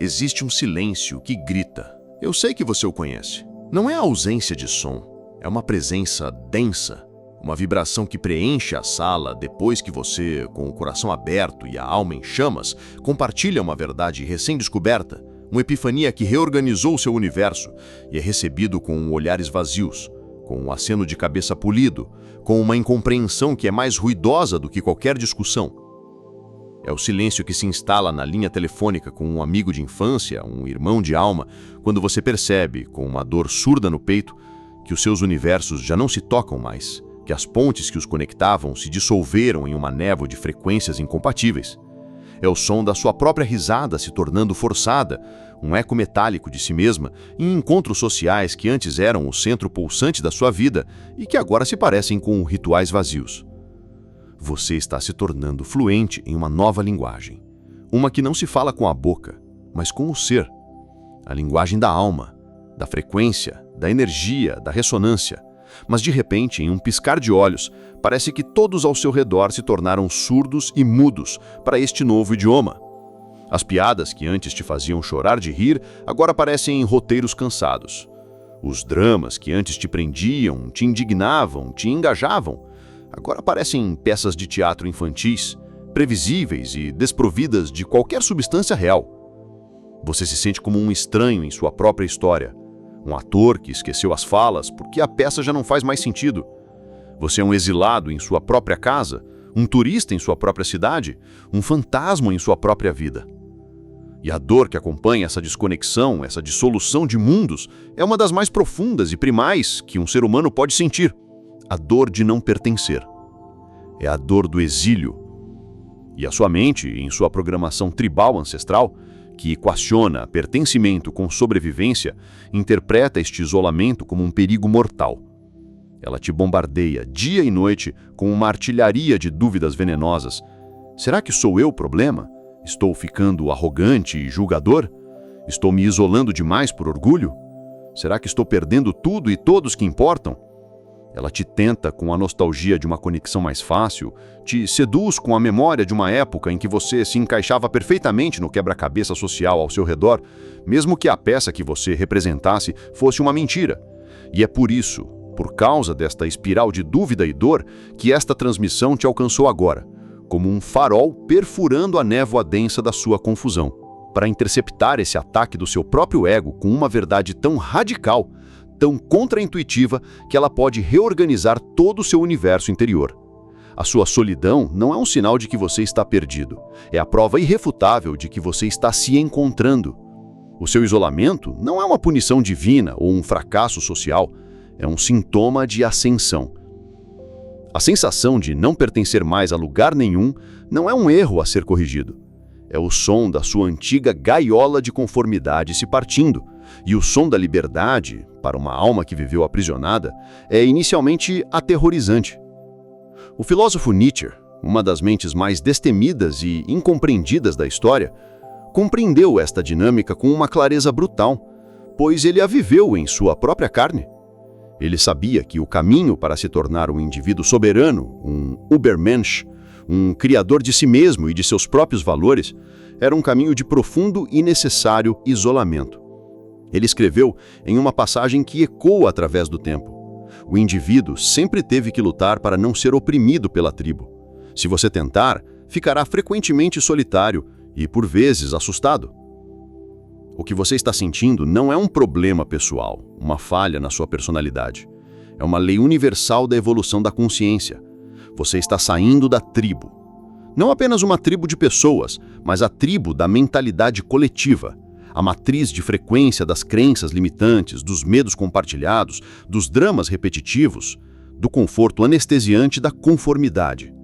existe um silêncio que grita. Eu sei que você o conhece. Não é a ausência de som, é uma presença densa, uma vibração que preenche a sala depois que você, com o coração aberto e a alma em chamas, compartilha uma verdade recém-descoberta, uma epifania que reorganizou seu universo e é recebido com olhares vazios, com um aceno de cabeça polido, com uma incompreensão que é mais ruidosa do que qualquer discussão. É o silêncio que se instala na linha telefônica com um amigo de infância, um irmão de alma, quando você percebe, com uma dor surda no peito, que os seus universos já não se tocam mais, que as pontes que os conectavam se dissolveram em uma névoa de frequências incompatíveis. É o som da sua própria risada se tornando forçada, um eco metálico de si mesma, em encontros sociais que antes eram o centro pulsante da sua vida e que agora se parecem com rituais vazios. Você está se tornando fluente em uma nova linguagem. Uma que não se fala com a boca, mas com o ser. A linguagem da alma, da frequência, da energia, da ressonância. Mas de repente, em um piscar de olhos, parece que todos ao seu redor se tornaram surdos e mudos para este novo idioma. As piadas que antes te faziam chorar de rir, agora parecem roteiros cansados. Os dramas que antes te prendiam, te indignavam, te engajavam, agora parecem peças de teatro infantis, previsíveis e desprovidas de qualquer substância real. Você se sente como um estranho em sua própria história, um ator que esqueceu as falas porque a peça já não faz mais sentido. Você é um exilado em sua própria casa, um turista em sua própria cidade, um fantasma em sua própria vida. E a dor que acompanha essa desconexão, essa dissolução de mundos, é uma das mais profundas e primais que um ser humano pode sentir. A dor de não pertencer. É a dor do exílio. E a sua mente, em sua programação tribal ancestral, que equaciona pertencimento com sobrevivência, interpreta este isolamento como um perigo mortal. Ela te bombardeia dia e noite com uma artilharia de dúvidas venenosas. Será que sou eu o problema? Estou ficando arrogante e julgador? Estou me isolando demais por orgulho? Será que estou perdendo tudo e todos que importam? Ela te tenta com a nostalgia de uma conexão mais fácil, te seduz com a memória de uma época em que você se encaixava perfeitamente no quebra-cabeça social ao seu redor, mesmo que a peça que você representasse fosse uma mentira. E é por isso, por causa desta espiral de dúvida e dor, que esta transmissão te alcançou agora, como um farol perfurando a névoa densa da sua confusão, para interceptar esse ataque do seu próprio ego com uma verdade tão radical, tão contraintuitiva, que ela pode reorganizar todo o seu universo interior. A sua solidão não é um sinal de que você está perdido, é a prova irrefutável de que você está se encontrando. O seu isolamento não é uma punição divina ou um fracasso social, é um sintoma de ascensão. A sensação de não pertencer mais a lugar nenhum não é um erro a ser corrigido. É o som da sua antiga gaiola de conformidade se partindo, e o som da liberdade, para uma alma que viveu aprisionada, é inicialmente aterrorizante. O filósofo Nietzsche, uma das mentes mais destemidas e incompreendidas da história, compreendeu esta dinâmica com uma clareza brutal, pois ele a viveu em sua própria carne. Ele sabia que o caminho para se tornar um indivíduo soberano, um Übermensch, um criador de si mesmo e de seus próprios valores, era um caminho de profundo e necessário isolamento. Ele escreveu em uma passagem que ecoa através do tempo. O indivíduo sempre teve que lutar para não ser oprimido pela tribo. Se você tentar, ficará frequentemente solitário e, por vezes, assustado. O que você está sentindo não é um problema pessoal, uma falha na sua personalidade. É uma lei universal da evolução da consciência. Você está saindo da tribo. Não apenas uma tribo de pessoas, mas a tribo da mentalidade coletiva. A matriz de frequência das crenças limitantes, dos medos compartilhados, dos dramas repetitivos, do conforto anestesiante da conformidade.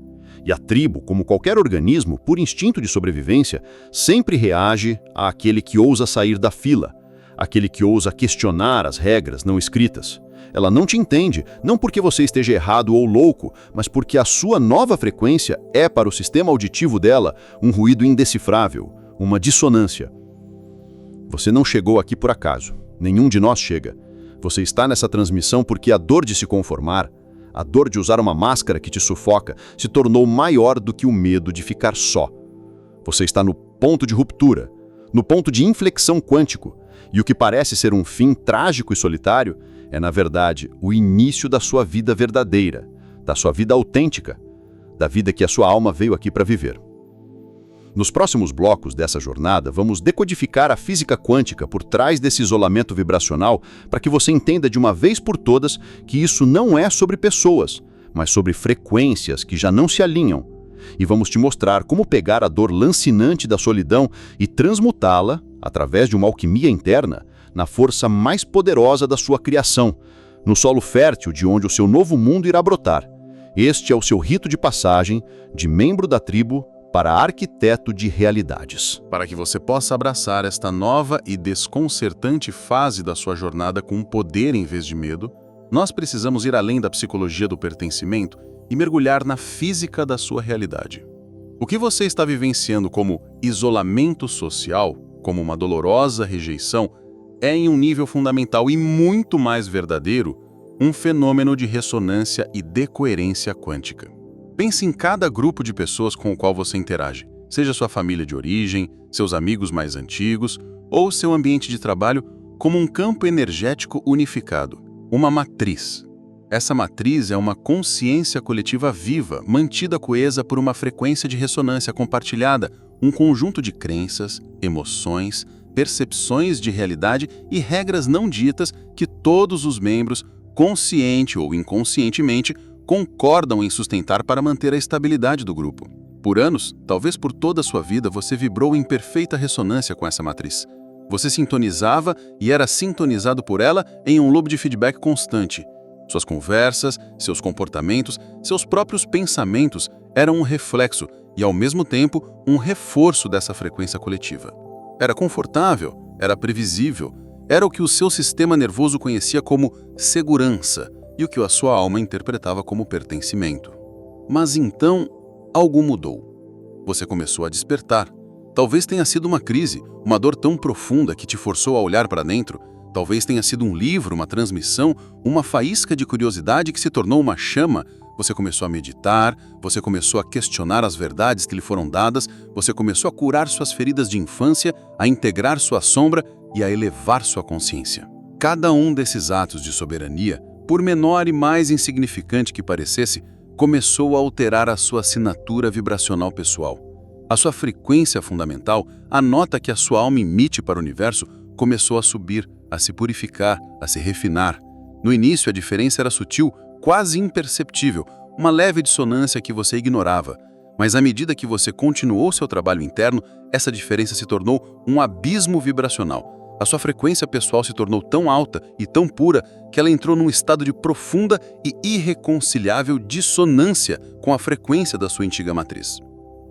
E a tribo, como qualquer organismo, por instinto de sobrevivência, sempre reage àquele que ousa sair da fila, aquele que ousa questionar as regras não escritas. Ela não te entende, não porque você esteja errado ou louco, mas porque a sua nova frequência é para o sistema auditivo dela um ruído indecifrável, uma dissonância. Você não chegou aqui por acaso. Nenhum de nós chega. Você está nessa transmissão porque a dor de se conformar, a dor de usar uma máscara que te sufoca, se tornou maior do que o medo de ficar só. Você está no ponto de ruptura, no ponto de inflexão quântico, e o que parece ser um fim trágico e solitário é, na verdade, o início da sua vida verdadeira, da sua vida autêntica, da vida que a sua alma veio aqui para viver. Nos próximos blocos dessa jornada, vamos decodificar a física quântica por trás desse isolamento vibracional para que você entenda de uma vez por todas que isso não é sobre pessoas, mas sobre frequências que já não se alinham. E vamos te mostrar como pegar a dor lancinante da solidão e transmutá-la, através de uma alquimia interna, na força mais poderosa da sua criação, no solo fértil de onde o seu novo mundo irá brotar. Este é o seu rito de passagem de membro da tribo para arquiteto de realidades. Para que você possa abraçar esta nova e desconcertante fase da sua jornada com poder em vez de medo, nós precisamos ir além da psicologia do pertencimento e mergulhar na física da sua realidade. O que você está vivenciando como isolamento social, como uma dolorosa rejeição, é em um nível fundamental e muito mais verdadeiro, um fenômeno de ressonância e decoerência quântica. Pense em cada grupo de pessoas com o qual você interage, seja sua família de origem, seus amigos mais antigos ou seu ambiente de trabalho, como um campo energético unificado, uma matriz. Essa matriz é uma consciência coletiva viva, mantida coesa por uma frequência de ressonância compartilhada, um conjunto de crenças, emoções, percepções de realidade e regras não ditas que todos os membros, consciente ou inconscientemente, concordam em sustentar para manter a estabilidade do grupo. Por anos, talvez por toda a sua vida, você vibrou em perfeita ressonância com essa matriz. Você sintonizava e era sintonizado por ela em um loop de feedback constante. Suas conversas, seus comportamentos, seus próprios pensamentos eram um reflexo e, ao mesmo tempo, um reforço dessa frequência coletiva. Era confortável, era previsível, era o que o seu sistema nervoso conhecia como segurança e o que a sua alma interpretava como pertencimento. Mas então, algo mudou. Você começou a despertar. Talvez tenha sido uma crise, uma dor tão profunda que te forçou a olhar para dentro. Talvez tenha sido um livro, uma transmissão, uma faísca de curiosidade que se tornou uma chama. Você começou a meditar, você começou a questionar as verdades que lhe foram dadas, você começou a curar suas feridas de infância, a integrar sua sombra e a elevar sua consciência. Cada um desses atos de soberania, por menor e mais insignificante que parecesse, começou a alterar a sua assinatura vibracional pessoal. A sua frequência fundamental, a nota que a sua alma emite para o universo, começou a subir, a se purificar, a se refinar. No início, a diferença era sutil, quase imperceptível, uma leve dissonância que você ignorava. Mas à medida que você continuou seu trabalho interno, essa diferença se tornou um abismo vibracional. A sua frequência pessoal se tornou tão alta e tão pura que ela entrou num estado de profunda e irreconciliável dissonância com a frequência da sua antiga matriz.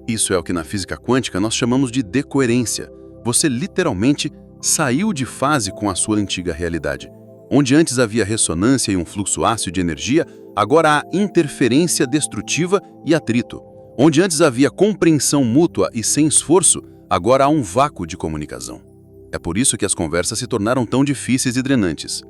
Isso é o que na física quântica nós chamamos de decoerência. Você literalmente saiu de fase com a sua antiga realidade. Onde antes havia ressonância e um fluxo ácido de energia, agora há interferência destrutiva e atrito. Onde antes havia compreensão mútua e sem esforço, agora há um vácuo de comunicação. É por isso que as conversas se tornaram tão difíceis e drenantes.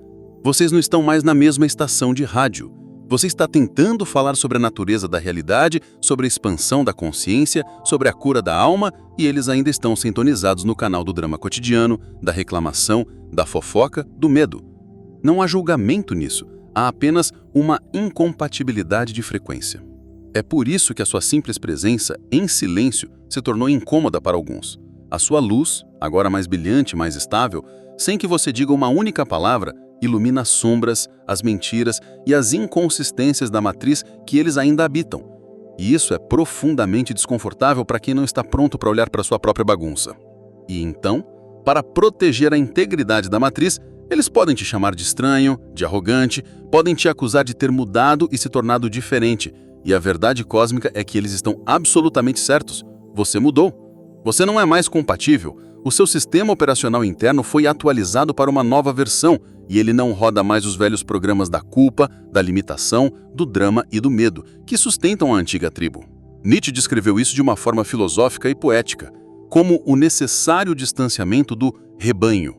Vocês não estão mais na mesma estação de rádio. Você está tentando falar sobre a natureza da realidade, sobre a expansão da consciência, sobre a cura da alma, e eles ainda estão sintonizados no canal do drama cotidiano, da reclamação, da fofoca, do medo. Não há julgamento nisso, há apenas uma incompatibilidade de frequência. É por isso que a sua simples presença, em silêncio, se tornou incômoda para alguns. A sua luz, agora mais brilhante, mais estável, sem que você diga uma única palavra, ilumina as sombras, as mentiras e as inconsistências da matriz que eles ainda habitam. E isso é profundamente desconfortável para quem não está pronto para olhar para sua própria bagunça. E então, para proteger a integridade da matriz, eles podem te chamar de estranho, de arrogante, podem te acusar de ter mudado e se tornado diferente. E a verdade cósmica é que eles estão absolutamente certos. Você mudou. Você não é mais compatível. O seu sistema operacional interno foi atualizado para uma nova versão e ele não roda mais os velhos programas da culpa, da limitação, do drama e do medo, que sustentam a antiga tribo. Nietzsche descreveu isso de uma forma filosófica e poética, como o necessário distanciamento do rebanho.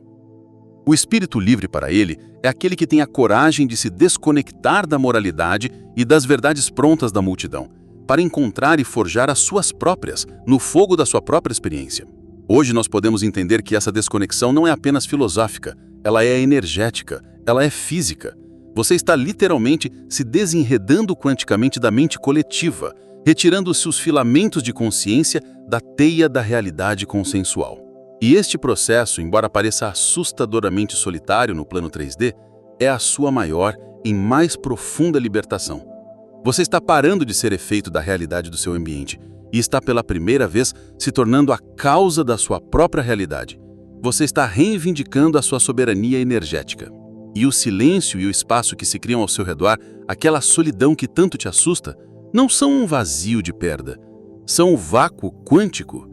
O espírito livre para ele é aquele que tem a coragem de se desconectar da moralidade e das verdades prontas da multidão, para encontrar e forjar as suas próprias, no fogo da sua própria experiência. Hoje nós podemos entender que essa desconexão não é apenas filosófica, ela é energética, ela é física. Você está literalmente se desenredando quanticamente da mente coletiva, retirando-se os filamentos de consciência da teia da realidade consensual. E este processo, embora pareça assustadoramente solitário no plano 3D, é a sua maior e mais profunda libertação. Você está parando de ser efeito da realidade do seu ambiente e está pela primeira vez se tornando a causa da sua própria realidade. Você está reivindicando a sua soberania energética. E o silêncio e o espaço que se criam ao seu redor, aquela solidão que tanto te assusta, não são um vazio de perda, são o vácuo quântico.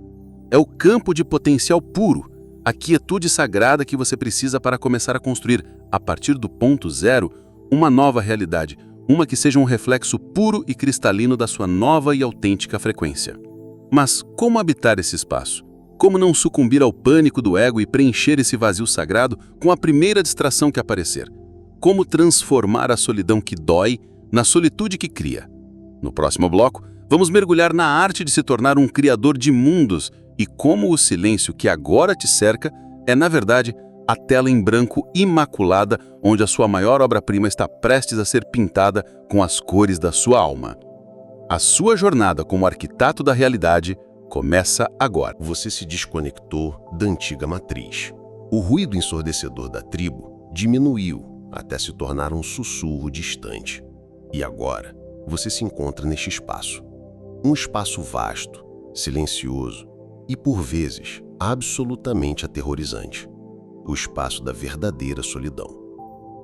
É o campo de potencial puro, a quietude sagrada que você precisa para começar a construir, a partir do ponto zero, uma nova realidade, uma que seja um reflexo puro e cristalino da sua nova e autêntica frequência. Mas como habitar esse espaço? Como não sucumbir ao pânico do ego e preencher esse vazio sagrado com a primeira distração que aparecer? Como transformar a solidão que dói na solitude que cria? No próximo bloco, vamos mergulhar na arte de se tornar um criador de mundos e como o silêncio que agora te cerca é, na verdade, a tela em branco imaculada onde a sua maior obra-prima está prestes a ser pintada com as cores da sua alma. A sua jornada como arquiteto da realidade começa agora. Você se desconectou da antiga matriz. O ruído ensurdecedor da tribo diminuiu até se tornar um sussurro distante. E agora, você se encontra neste espaço. Um espaço vasto, silencioso e, por vezes, absolutamente aterrorizante. O espaço da verdadeira solidão.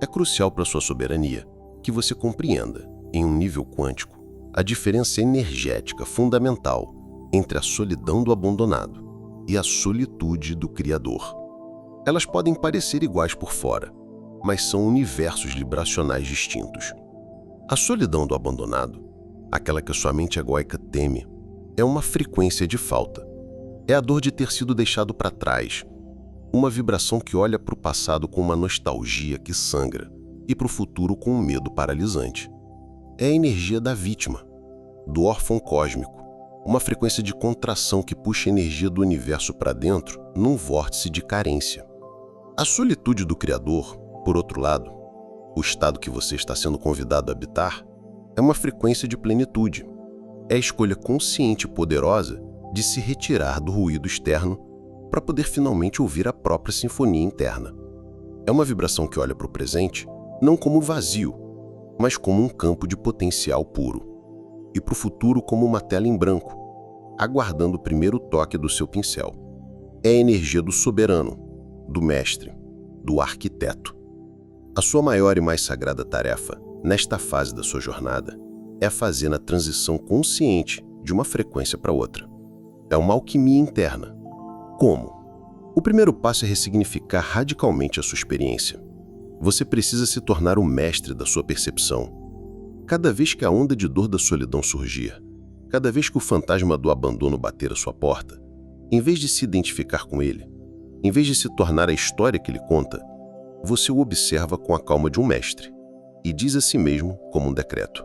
É crucial para sua soberania que você compreenda, em um nível quântico, a diferença energética fundamental entre a solidão do abandonado e a solitude do Criador. Elas podem parecer iguais por fora, mas são universos vibracionais distintos. A solidão do abandonado, aquela que a sua mente egóica teme, é uma frequência de falta. É a dor de ter sido deixado para trás, uma vibração que olha para o passado com uma nostalgia que sangra e para o futuro com um medo paralisante. É a energia da vítima, do órfão cósmico, uma frequência de contração que puxa a energia do universo para dentro num vórtice de carência. A solitude do Criador, por outro lado, o estado que você está sendo convidado a habitar, é uma frequência de plenitude. É a escolha consciente e poderosa de se retirar do ruído externo para poder finalmente ouvir a própria sinfonia interna. É uma vibração que olha para o presente não como vazio, mas como um campo de potencial puro, e para o futuro como uma tela em branco, aguardando o primeiro toque do seu pincel. É a energia do soberano, do mestre, do arquiteto. A sua maior e mais sagrada tarefa, nesta fase da sua jornada, é fazer a transição consciente de uma frequência para outra. É uma alquimia interna. Como? O primeiro passo é ressignificar radicalmente a sua experiência. Você precisa se tornar o mestre da sua percepção. Cada vez que a onda de dor da solidão surgir, cada vez que o fantasma do abandono bater à sua porta, em vez de se identificar com ele, em vez de se tornar a história que ele conta, você o observa com a calma de um mestre e diz a si mesmo como um decreto: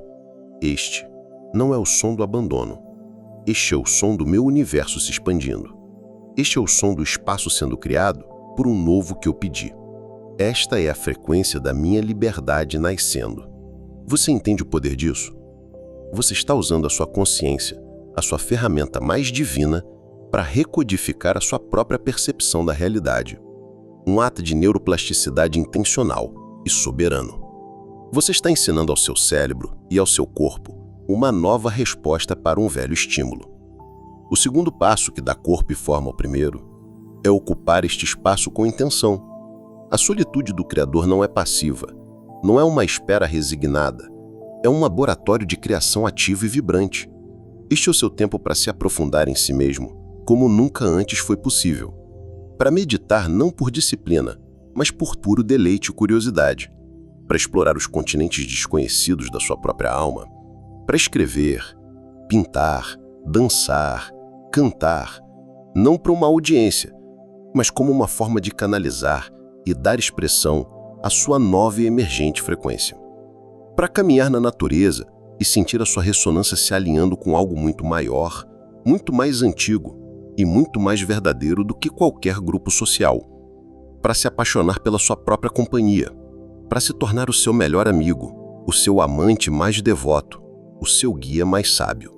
este não é o som do abandono. Este é o som do meu universo se expandindo. Este é o som do espaço sendo criado por um novo que eu pedi. Esta é a frequência da minha liberdade nascendo. Você entende o poder disso? Você está usando a sua consciência, a sua ferramenta mais divina, para recodificar a sua própria percepção da realidade. Um ato de neuroplasticidade intencional e soberano. Você está ensinando ao seu cérebro e ao seu corpo uma nova resposta para um velho estímulo. O segundo passo que dá corpo e forma ao primeiro é ocupar este espaço com intenção. A solitude do Criador não é passiva, não é uma espera resignada, é um laboratório de criação ativo e vibrante. Este é o seu tempo para se aprofundar em si mesmo, como nunca antes foi possível. Para meditar não por disciplina, mas por puro deleite e curiosidade. Para explorar os continentes desconhecidos da sua própria alma. Para escrever, pintar, dançar, cantar, não para uma audiência, mas como uma forma de canalizar e dar expressão à sua nova e emergente frequência. Para caminhar na natureza e sentir a sua ressonância se alinhando com algo muito maior, muito mais antigo, e muito mais verdadeiro do que qualquer grupo social, para se apaixonar pela sua própria companhia, para se tornar o seu melhor amigo, o seu amante mais devoto, o seu guia mais sábio.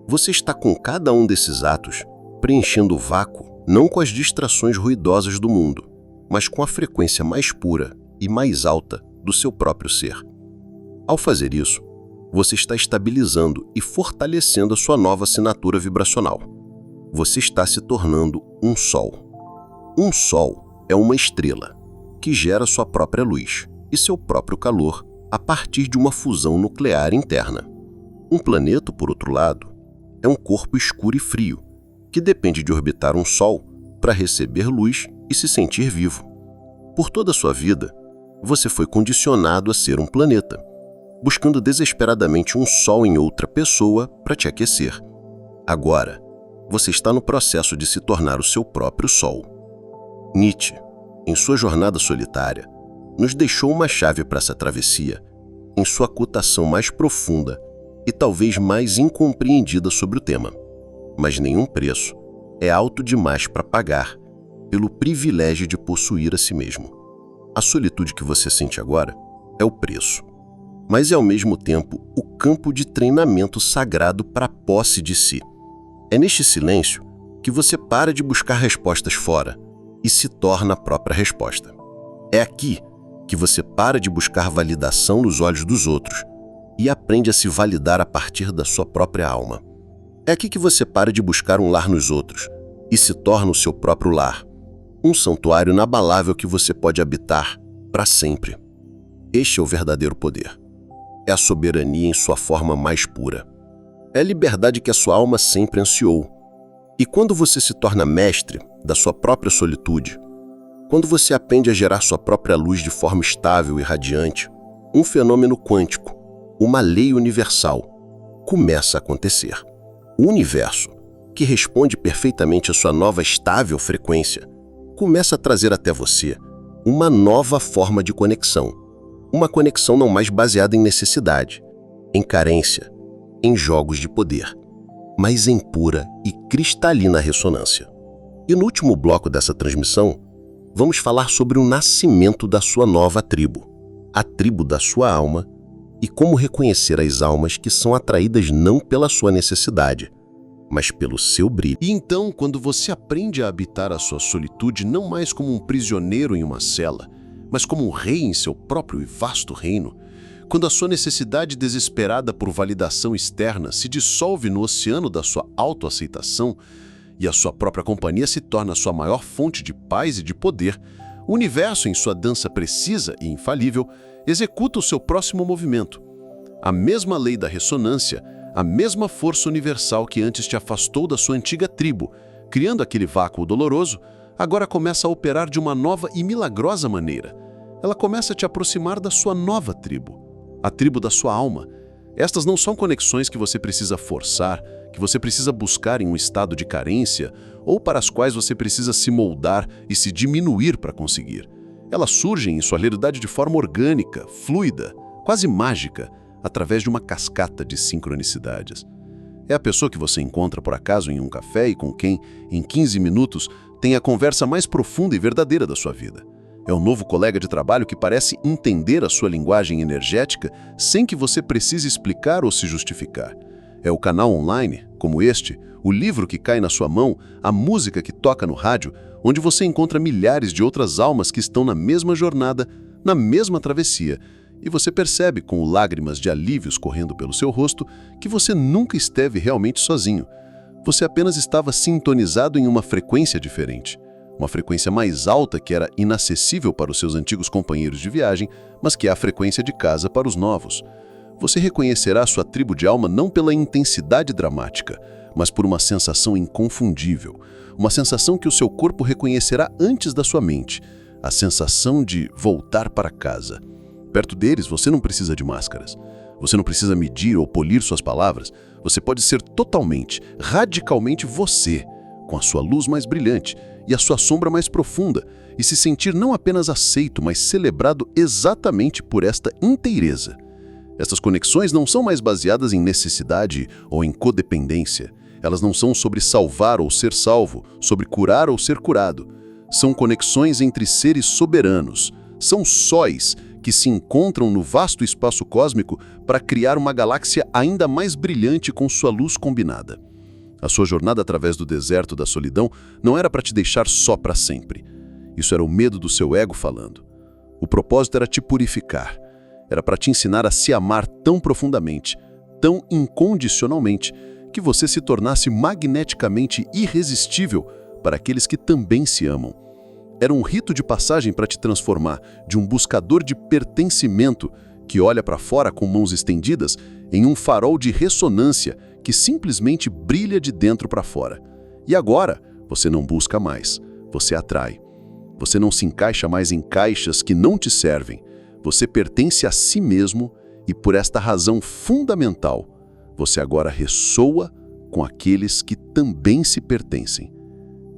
Você está com cada um desses atos preenchendo o vácuo não com as distrações ruidosas do mundo, mas com a frequência mais pura e mais alta do seu próprio ser. Ao fazer isso, você está estabilizando e fortalecendo a sua nova assinatura vibracional. Você está se tornando um sol. Um sol é uma estrela que gera sua própria luz e seu próprio calor a partir de uma fusão nuclear interna. Um planeta, por outro lado, é um corpo escuro e frio que depende de orbitar um sol para receber luz e se sentir vivo. Por toda a sua vida, você foi condicionado a ser um planeta, buscando desesperadamente um sol em outra pessoa para te aquecer. Agora, você está no processo de se tornar o seu próprio sol. Nietzsche, em sua jornada solitária, nos deixou uma chave para essa travessia, em sua cotação mais profunda e talvez mais incompreendida sobre o tema. Mas nenhum preço é alto demais para pagar pelo privilégio de possuir a si mesmo. A solitude que você sente agora é o preço, mas é ao mesmo tempo o campo de treinamento sagrado para a posse de si. É neste silêncio que você para de buscar respostas fora e se torna a própria resposta. É aqui que você para de buscar validação nos olhos dos outros e aprende a se validar a partir da sua própria alma. É aqui que você para de buscar um lar nos outros e se torna o seu próprio lar, um santuário inabalável que você pode habitar para sempre. Este é o verdadeiro poder. É a soberania em sua forma mais pura. É a liberdade que a sua alma sempre ansiou. E quando você se torna mestre da sua própria solitude, quando você aprende a gerar sua própria luz de forma estável e radiante, um fenômeno quântico, uma lei universal, começa a acontecer. O universo, que responde perfeitamente à sua nova estável frequência, começa a trazer até você uma nova forma de conexão. Uma conexão não mais baseada em necessidade, em carência, em jogos de poder, mas em pura e cristalina ressonância. E no último bloco dessa transmissão, vamos falar sobre o nascimento da sua nova tribo, a tribo da sua alma, e como reconhecer as almas que são atraídas não pela sua necessidade, mas pelo seu brilho. E então, quando você aprende a habitar a sua solitude não mais como um prisioneiro em uma cela, mas como um rei em seu próprio e vasto reino, quando a sua necessidade desesperada por validação externa se dissolve no oceano da sua autoaceitação e a sua própria companhia se torna a sua maior fonte de paz e de poder, o universo, em sua dança precisa e infalível, executa o seu próximo movimento. A mesma lei da ressonância, a mesma força universal que antes te afastou da sua antiga tribo, criando aquele vácuo doloroso, agora começa a operar de uma nova e milagrosa maneira. Ela começa a te aproximar da sua nova tribo, a tribo da sua alma. Estas não são conexões que você precisa forçar, que você precisa buscar em um estado de carência ou para as quais você precisa se moldar e se diminuir para conseguir. Elas surgem em sua realidade de forma orgânica, fluida, quase mágica, através de uma cascata de sincronicidades. É a pessoa que você encontra por acaso em um café e com quem, em 15 minutos, tem a conversa mais profunda e verdadeira da sua vida. É o novo colega de trabalho que parece entender a sua linguagem energética sem que você precise explicar ou se justificar. É o canal online, como este, o livro que cai na sua mão, a música que toca no rádio, onde você encontra milhares de outras almas que estão na mesma jornada, na mesma travessia, e você percebe, com lágrimas de alívios correndo pelo seu rosto, que você nunca esteve realmente sozinho. Você apenas estava sintonizado em uma frequência diferente. Uma frequência mais alta que era inacessível para os seus antigos companheiros de viagem, mas que é a frequência de casa para os novos. Você reconhecerá sua tribo de alma não pela intensidade dramática, mas por uma sensação inconfundível. Uma sensação que o seu corpo reconhecerá antes da sua mente. A sensação de voltar para casa. Perto deles, você não precisa de máscaras. Você não precisa medir ou polir suas palavras. Você pode ser totalmente, radicalmente você, com a sua luz mais brilhante e a sua sombra mais profunda, e se sentir não apenas aceito, mas celebrado exatamente por esta inteireza. Essas conexões não são mais baseadas em necessidade ou em codependência. Elas não são sobre salvar ou ser salvo, sobre curar ou ser curado. São conexões entre seres soberanos. São sóis que se encontram no vasto espaço cósmico para criar uma galáxia ainda mais brilhante com sua luz combinada. A sua jornada através do deserto da solidão não era para te deixar só para sempre. Isso era o medo do seu ego falando. O propósito era te purificar. Era para te ensinar a se amar tão profundamente, tão incondicionalmente, que você se tornasse magneticamente irresistível para aqueles que também se amam. Era um rito de passagem para te transformar de um buscador de pertencimento que olha para fora com mãos estendidas em um farol de ressonância que simplesmente brilha de dentro para fora. E agora, você não busca mais, você atrai. Você não se encaixa mais em caixas que não te servem. Você pertence a si mesmo e, por esta razão fundamental, você agora ressoa com aqueles que também se pertencem.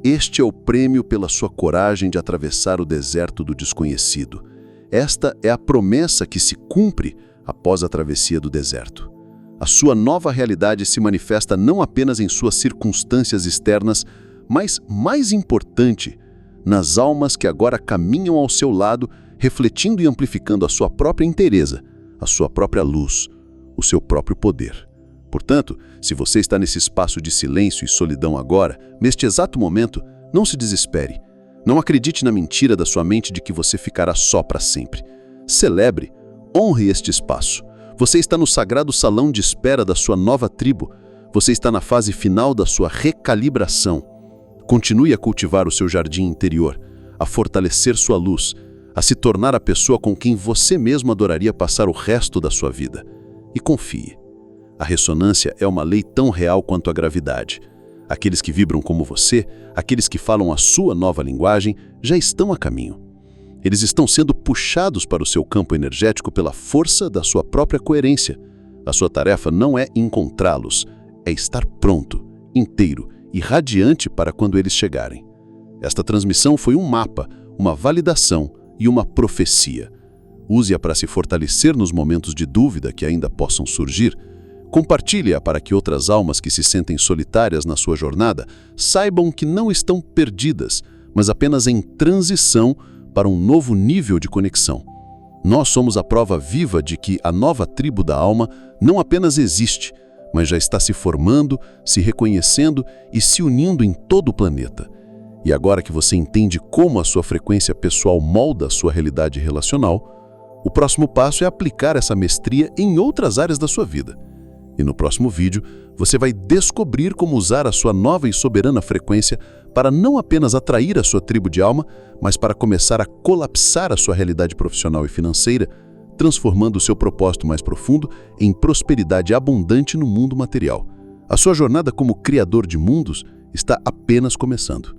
Este é o prêmio pela sua coragem de atravessar o deserto do desconhecido. Esta é a promessa que se cumpre após a travessia do deserto. A sua nova realidade se manifesta não apenas em suas circunstâncias externas, mas, mais importante, nas almas que agora caminham ao seu lado, refletindo e amplificando a sua própria inteireza, a sua própria luz, o seu próprio poder. Portanto, se você está nesse espaço de silêncio e solidão agora, neste exato momento, não se desespere. Não acredite na mentira da sua mente de que você ficará só para sempre. Celebre, honre este espaço. Você está no sagrado salão de espera da sua nova tribo. Você está na fase final da sua recalibração. Continue a cultivar o seu jardim interior, a fortalecer sua luz, a se tornar a pessoa com quem você mesmo adoraria passar o resto da sua vida. E confie. A ressonância é uma lei tão real quanto a gravidade. Aqueles que vibram como você, aqueles que falam a sua nova linguagem, já estão a caminho. Eles estão sendo puxados para o seu campo energético pela força da sua própria coerência. A sua tarefa não é encontrá-los, é estar pronto, inteiro e radiante para quando eles chegarem. Esta transmissão foi um mapa, uma validação e uma profecia. Use-a para se fortalecer nos momentos de dúvida que ainda possam surgir. Compartilhe-a para que outras almas que se sentem solitárias na sua jornada saibam que não estão perdidas, mas apenas em transição para um novo nível de conexão. Nós somos a prova viva de que a nova tribo da alma não apenas existe, mas já está se formando, se reconhecendo e se unindo em todo o planeta. E agora que você entende como a sua frequência pessoal molda a sua realidade relacional, o próximo passo é aplicar essa mestria em outras áreas da sua vida. E no próximo vídeo, você vai descobrir como usar a sua nova e soberana frequência para não apenas atrair a sua tribo de alma, mas para começar a colapsar a sua realidade profissional e financeira, transformando o seu propósito mais profundo em prosperidade abundante no mundo material. A sua jornada como criador de mundos está apenas começando.